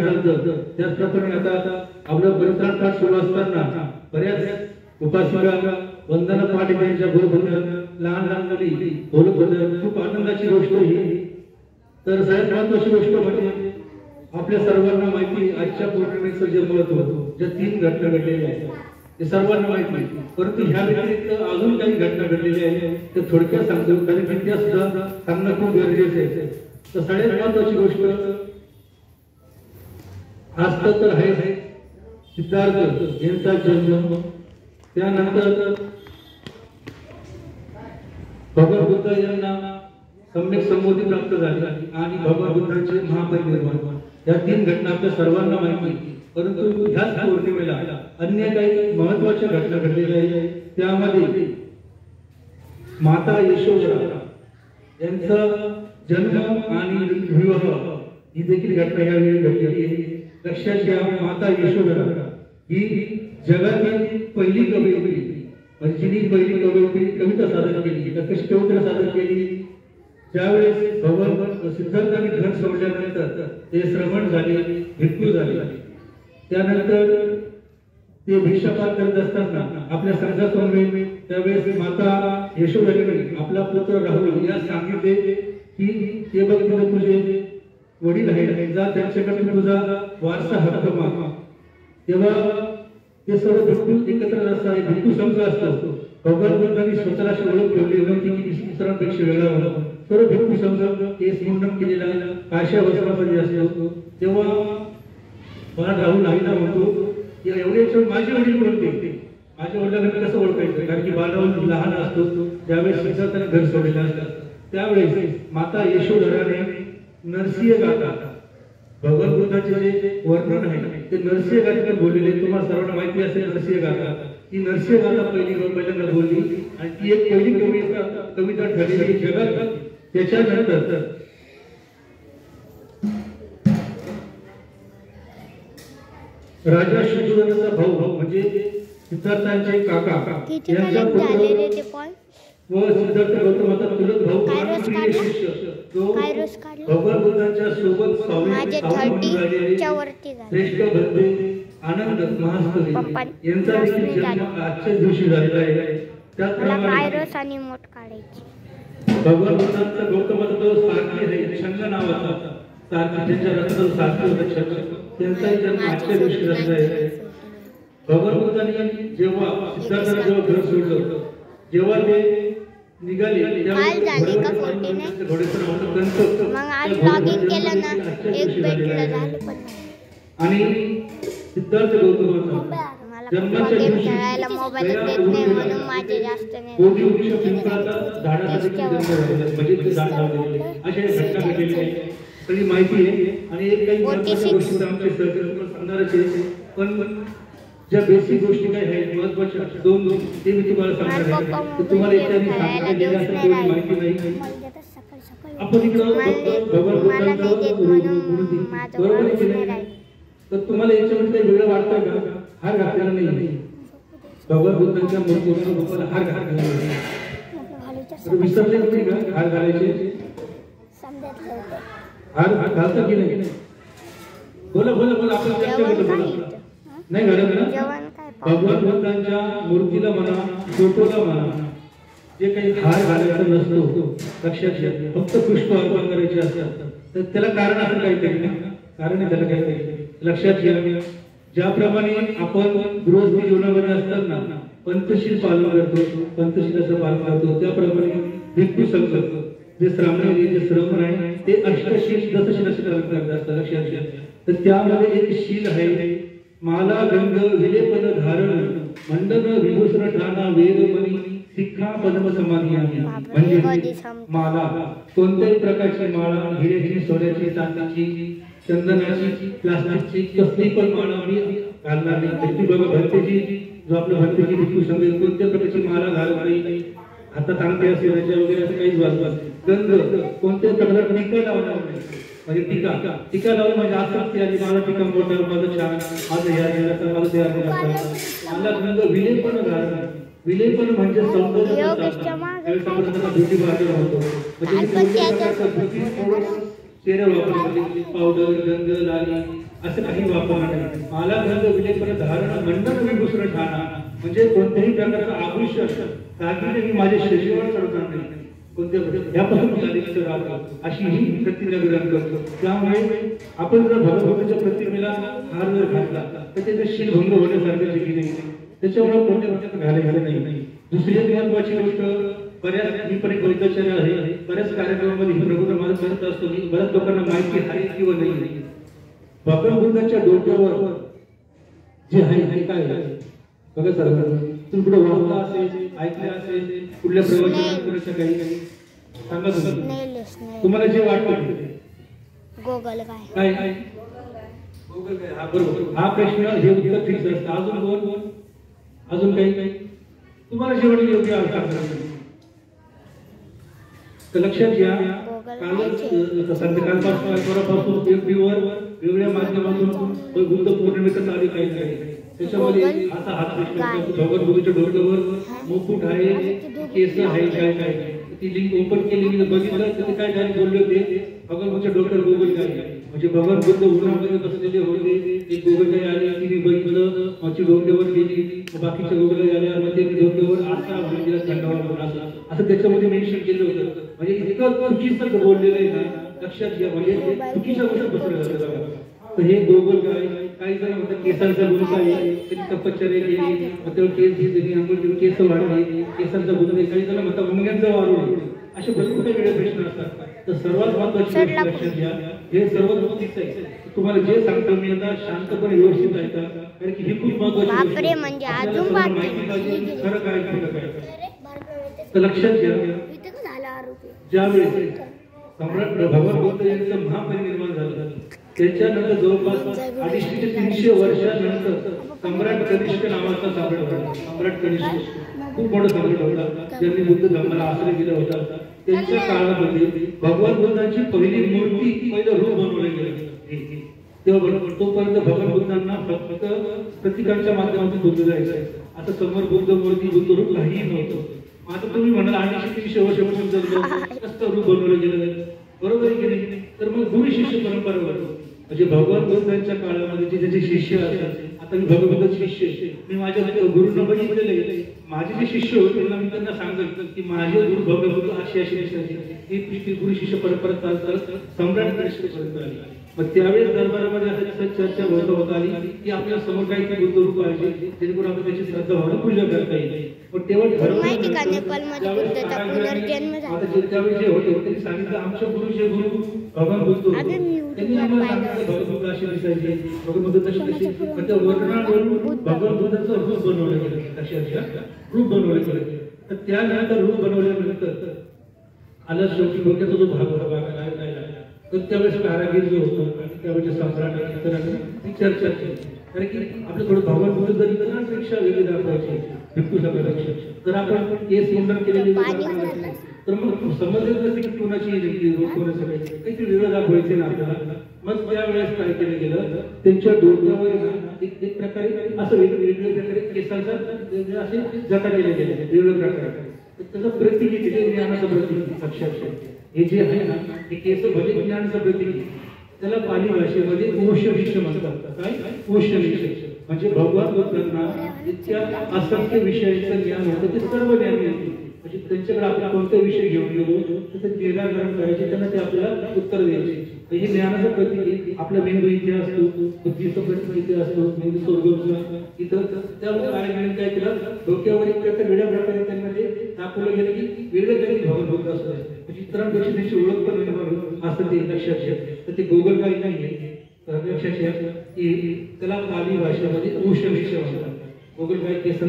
चालतं त्याचप्रमाणे आता आपलं परित्राण पाठ सुरू असताना बऱ्याच उपासिका वंदना पाठ यांच्या बरोबर लहान लहान मुली बोलत होत्या. खूप आनंदाची गोष्ट ही. तर सगळ्यात महत्वाची गोष्ट म्हणजे आपल्या सर्वांना माहिती आजच्या पौर्णिमेचं जे महत्व होतं, ज्या 3 घटना घडलेल्या आहेत ते सर्वांना माहिती. परंतु ह्या व्यतिरिक्त अजून काही घटना घडलेल्या आहेत ते थोडक्यात सांगतो, कारण की त्या सुद्धा सांगणं खूप गरजेचं आहे. तर सगळ्यात महत्वाची गोष्ट आज तर आहे सिद्धार्थ यांचा जन्म. त्यानंतर भगवान बुद्ध यांना सम्यक संबोधी प्राप्त झाली आणि भगवान बुद्धांचे महापरिनिर्वाण. या 3 घटना आपल्या सर्वांना माहिती. परंतु ह्याच पौर्णिमेला अन्य काही महत्वाच्या घटना घडलेल्या आहेत. त्यामध्ये माता यशोधरा यांचा जन्म आणि विवाह ही देखील घटना यावेळी घडलेली आहे. लक्षात घ्या, माता यशोधरा ही जगातील पहिली कवयित्री, म्हणजे जिने पहिली कविता सादर केली, स्तोत्र सादर केली. ज्यावेळेस भगवान सिद्धार्थांनी घर सोडल्यानंतर ते श्रमण झाले, भिक्खू झाले. त्यानंतर ते भिक्षापान करत असताना आपल्या संघासमोर त्यावेळेस माता यशोधरेने आपला पुत्र राहुल यास सांगितले की ते बघ तुझे वडील आहेत, जा त्यांच्याकडे तुझा वारसा हक्क माग. तेव्हा ते सर्व भिक्खू एकत्र असतात. भिक्खू संघ असतो. भगवान बुद्धांनी स्वतःला ओळख ठेवली होती की इतरांपेक्षा वेगळा व्हावा. सर्व भिक्खू संघ केस मुंडन केलेला काश्या वस्त्रामध्ये असतो. तेव्हा मला राहुल आईला म्हणतो की एवढे माझे वडील बोलते, माझ्या वडिलांना कसं ओळखायचं, कारण की बालराहुल लहान असतो. त्यावेळेस सिद्धार्थाने घर सोडलेलं असतं. त्यावेळेस माता यशोधराने नरसिंह गाथा, भगवान बुद्धाचे जे वर्णन आहे ते नरसिंह गाथेने बोललेले. तुम्हाला सर्वांना माहिती असेल नरसिंह गाथा. ती नरसिंह गाथा पहिल्यांदा बोलली आणि ती एक पहिली कविता ठरलेली जगात. त्याच्यानंतर राजा शुद्धोधनाचा भाऊ म्हणजे सिद्धार्थांचे काका यांचा पुत्र व सिद्धार्थ गौतमाचा चुलत भाऊ आणि शिष्य तो भगवान बुद्धांच्या सोबत श्रेष्ठ भक्ती आनंद महास्तवी यांचा देखील जन्म आजच्या दिवशी झालेला आहे. त्याचप्रमाणे भगवान बुद्धांचा गौतमाचा जो सारथी आहे छंद नावाचा सारथी, त्यांच्या रथाचा सारथी होता छंद, त्यांचाही जन्म आजच्या दिवशी झालेला आहे. भगवान बुद्धांनी जेव्हा सिद्धार्थांना जेव्हा घर सोडलं, जेव्हा ते निघाले आणि सिद्धार्थ गौतमाचा जन्माच्या दिवशी घटना घडलेली आहे. सगळी माहिती आहे आणि एक काही गोष्टी आमचे सहकारी सांगणारच आहे. पण ज्या बेसिक गोष्टी काय आहेत महत्वाच्या 2 ते मी तुम्हाला सांगणार आहे. तुम्हाला याच्यानी सांगितलेली असं काही माहिती नाही. आपण इकडं भगवान बुद्धांचं बरोबर आहे. तर तुम्हाला याच्यामध्ये काही वेगळं वाटतं का? हार घातलेला नाही. भगवान बुद्धांच्या मूर्तीवर लोकांना हार घातलेला नाही. विसरले तुम्ही का हार घालायचे? हार घालता की नाही? बोला बोला बोला. आपण चर्चा करू. नाही घालत ना? भगवान बुद्धांच्या मूर्तीला म्हणा, फोटोला म्हणा, जे काही हार घालायचा नसतो लक्षात घ्या, फक्त पुष्प अर्पण करायचे असतात. तर त्याला कारण असं काहीतरी नाही, कारण आहे त्याला काहीतरी. लक्षात घ्या, ज्याप्रमाणे आपण गृहस्थ जीवनामध्ये असताना पंथशील पालन करतो, पंथशीलाचं पालन करतो, त्याप्रमाणे भिक्खू संघ जे श्रावणी जे श्रवण आहे ते अष्टशील दशशील असे पालन करत असतात. लक्षात घ्या. तर त्यामध्ये एक शील आहे माला गंग विलेपन धारण मंडन विभूषण ठाणा वेदमणी शिक्षा पद्म समाधी आहे. म्हणजे माला कोणत्याही प्रकारची माळा, हिऱ्याची, सोन्याची, चांदीची, चंदनाची, प्लास्टिकची कसली पण माळा मी घालणार नाही. ती बघा भक्तीची जो आपल्या भक्तीची भिक्खू संघ कोणत्या प्रकारची माळा घालणार नाही. हातात अंगठी असेल वगैरे असं काहीच वाजवत. गंध कोणत्याही प्रकारे टीका लावणार नाही. म्हणजे टीका लावून म्हणजे असंच की आणि मला टीका मोठं माझं छान माझं या गेलं मला ते मला गंध विलेपन घालणार. विलेपन म्हणजे सौंदर्य ब्युटी पार्लर होतो. म्हणजे पावडर, गंध, लाली असं काही वापरणार नाही. माला गंध विलेपर धारण मंडन विभूषण ठाणा, म्हणजे कोणत्याही प्रकारचं आभूषण दागिने मी माझ्या शरीरावर चढवणार नाही, कोणत्या यापासून मी अलिप्त राहतो, अशी ही प्रतिज्ञा ग्रहण करतो. त्यामुळे आपण जर भगवंताच्या प्रतिमेला हार जर घातला तर त्याचा शीलभंग होण्यासारखं काही नाही, त्याच्यामुळे कोणत्या प्रकारचं घालायचं नाही. दुसरी एक महत्वाची गोष्ट, बऱ्याच मी पण एक वैद्याचार्य आहे, बऱ्याच कार्यक्रमामध्ये ही प्रभूंना मदत करत असतो मी, बऱ्याच लोकांना माहिती आहे किंवा नाही. भगवान बुद्धाच्या डोक्यावर जे आहे ते काय आहे बघा सर, तुम्ही कुठे वाचला असेल, ऐकले असेल, कुठल्या प्रवचनात काही सांगा तुम्हाला जे वाटतं गोगल काय काय गोगल काय, हा बरोबर, हा प्रश्न हे उत्तर फिक्स असतं. अजून काही तुम्हाला जे वाटतं योग्य अर्थ तर लक्षात घ्या. कालच संध्याकाळपासून वेगवेगळ्या माध्यमातून बुद्ध पौर्णिमेचा तारीख आहे, त्याच्यामध्ये असा हात भगवान बुद्धाच्या डोक्यावर मुकुट आहे, केस आहे, काय काय ती लिंक ओपन केली, मी बघितलं तर काय काय बोलले होते, भगवान बुद्धाच्या डोक्यावर गोगल काय, म्हणजे भगवान बुद्ध उन्हामध्ये बसलेले होते, एक गोगल काय आली ती बघितलं, माझी डोक्यावर गेली, बाकीच्या गोगल आल्या, मग त्यांनी डोक्यावर आसरा म्हणजे थंडावा असं त्याच्यामध्ये मेन्शन केलं होतं. म्हणजे इतकं चुकीचं बोललेलं आहे ना, लक्षात घ्या, म्हणजे चुकीच्या गोष्टी पसरल्या जातात. तर हे गोगल काय, काही जण म्हणतात केसांचा गुण काय, त्यांनी तपश्चर्या केली, मग केस घेतली, अंघोळ केस वाढले, केसांचा गुण, काही जण म्हणतात मुंग्यांचा वाढवले, असे भरपूर काही वेगळे प्रश्न असतात. तर सर्वात महत्वाची लक्षात घ्या, हे सर्व चुकीचं आहे. तुम्हाला जे सांगतो मी आता शांतपणे व्यवस्थित ऐका, कारण की ही खूप महत्वाची गोष्ट आहे. म्हणजे अजून बाकी खरं काय खोटं काय. तर लक्षात घ्या, ज्यावेळेस सम्राट भगवान बुद्ध यांचं महापरिनिर्वाण झालं, त्याच्यानंतर जवळपास 250 ते 300 वर्षानंतर सम्राट कनिष्क नावाचा सम्राट होता. सम्राट कनिष्क खूप मोठा सम्राट होता, ज्यांनी बुद्ध धर्माला आश्रय दिला होता. त्यांच्या काळामध्ये भगवान बुद्धांची पहिली मूर्ती, पहिलं रूप बनवलं गेलं. तेव्हा तोपर्यंत भगवान बुद्धांना फक्त प्रतीकांच्या माध्यमातून बुद्ध जायचं, आता समोर बुद्ध मूर्ती, बुद्ध रूप काहीही नव्हतं. आता तुम्ही म्हणाल 250-300 वर्षापासून कसं रूप बनवलं गेलं, बरोबर आहे की नाही. तर मग गुरु शिष्य परंपरा, म्हणजे भगवान बुद्धांच्या काळामध्ये जे त्याचे शिष्य असतात, आता मी भगवंत शिष्य, मी माझ्या गुरुंना बघितलेले, माझे जे शिष्य होते मी त्यांना सांगत की माझे गुरु भगवंत अशी ही गुरु शिष्य परंपरा चालतात, सम्राट पर्यंत आली. मग त्यावेळेस दरबारामध्ये असं चर्चा होत आली की आपल्या समोर काही बुद्ध रूप पाहिजे, जेणेकरून आपण त्याची श्रद्धा भावना पूजा करता येईल. पण तेव्हा त्यावेळेस जे होते त्यांनी सांगितलं, आमच्या गुरुचे गुरु भगवान बुद्ध होते, त्यांनी आम्हाला सांगितलं भगवान बुद्ध अशी दिसायचे, भगवान बुद्ध तशी दिसायचे. पण त्या वर्णनावरून भगवान बुद्धाचं रूप बनवलं गेलं, अशा रूप बनवलं गेलं. तर त्यानंतर रूप बनवल्यानंतर आला शेवटी डोक्याचा जो भाग होता काय तर त्यावेळेस कारागीर जो होता आणि त्यावेळेस सम्राट ती चर्चा केली, कारण की आपलं थोडं भगवान बुद्ध जर इतरांपेक्षा वेगळे दाखवायचे भिक्खू सगळ्यापेक्षा, तर आपण केस मुंडन केलेले तर मग समजलं की कोणाची काहीतरी वेगळं दाखवायचे ना आपल्याला. मग त्यावेळेस काय केलं गेलं, त्यांच्या डोक्यावर एक प्रकारे असं वेगवेगळ्या प्रकारे केसांचा असे जटा केले गेले वेगवेगळ्या प्रकारे. त्याचं प्रतीक आहे, ज्ञानाचं प्रतीक. अक्षरशः हे जे आहे ना, हे केस भले ज्ञानाचं प्रतीक, त्याला पाली भाषेमध्ये ओशविष म्हणतात. काय ओशविष म्हणजे भगवान बुद्धांना इतक्या असंख्य विषयांचं ज्ञान होतं, ते सर्व ज्ञान मिळते. म्हणजे त्यांच्याकडे आपण कोणता विषय घेऊन गेलो तर निराकरण करायचे, त्यांना ते आपल्याला उत्तर द्यायचे. हे ज्ञानाचं प्रतीक आहे. आपला मेंदू इथे असतो, बुद्धीचं प्रतीक इथे असतो, मेंदू स्वर्गम इथं. त्यामुळे काय केलं, डोक्यावर एक प्रकार वेगळ्या प्रकारे त्यांना ते दाखवलं गेलं की वेगळं काही भगवान बुद्ध असतं, म्हणजे इतरांपेक्षा त्याची ओळख पण असं ते लक्षात घ्या. तर ते गोगल काही नाहीये, लक्षात घ्या की त्याला पाली भाषेमध्ये ओशविष म्हणतात. गोगल काय केस